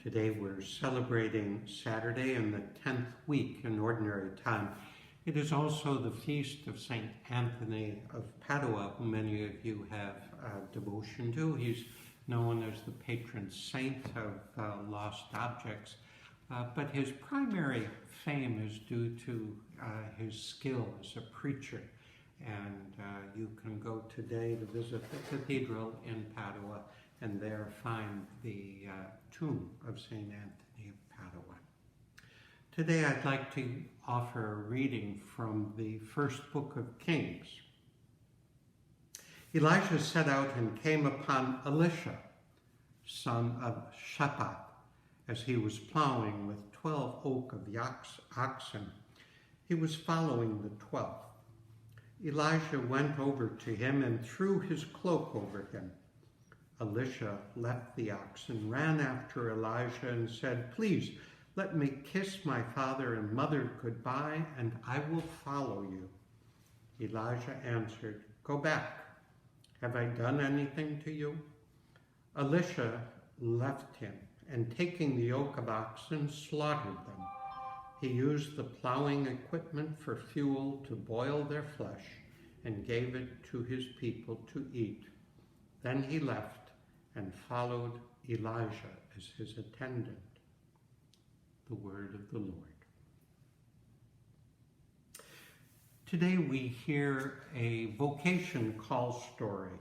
Today we're celebrating Saturday in the 10th week in Ordinary Time. It is also the feast of St. Anthony of Padua, who many of you have devotion to. He's known as the patron saint of lost objects, but his primary fame is due to his skill as a preacher. And you can go today to visit the cathedral in Padua and there find the tomb of St. Anthony of Padua. Today I'd like to offer a reading from the first book of Kings. Elijah set out and came upon Elisha, son of Shaphat, as he was plowing with 12 yoke of oxen. He was following the 12th. Elijah went over to him and threw his cloak over him. Elisha left the oxen, ran after Elijah and said, "Please, let me kiss my father and mother goodbye, and I will follow you." Elijah answered, "Go back. Have I done anything to you?" Elisha left him, and taking the yoke of oxen, slaughtered them. He used the plowing equipment for fuel to boil their flesh and gave it to his people to eat. Then he left and followed Elijah as his attendant. The word of the Lord. Today we hear a vocation call story.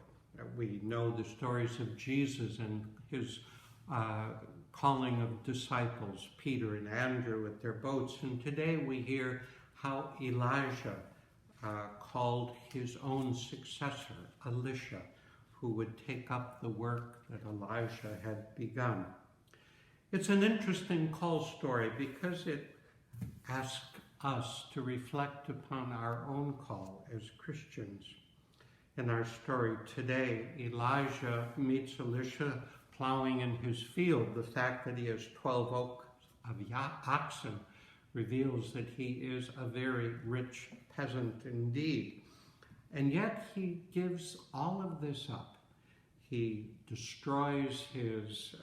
We know the stories of Jesus and his calling of disciples, Peter and Andrew with their boats. And today we hear how Elijah called his own successor, Elisha, who would take up the work that Elijah had begun. It's an interesting call story because it asks us to reflect upon our own call as Christians. In our story today, Elijah meets Elisha plowing in his field. The fact that he has 12 yoke of oxen reveals that he is a very rich peasant indeed. And yet he gives all of this up. He destroys his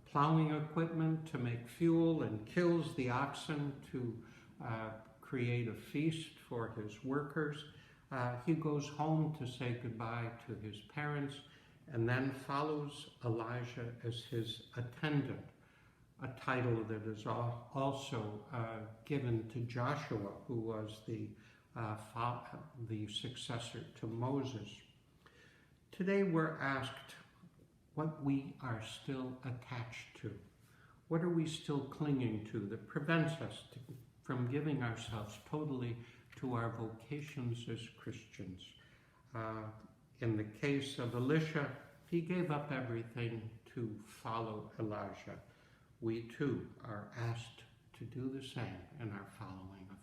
plowing equipment to make fuel and kills the oxen to create a feast for his workers. He goes home to say goodbye to his parents and then follows Elijah as his attendant, a title that is also given to Joshua, who was the successor to Moses. Today we're asked what we are still attached to. What are we still clinging to that prevents us from giving ourselves totally to our vocations as Christians? In the case of Elisha, he gave up everything to follow Elijah. We too are asked to do the same in our following of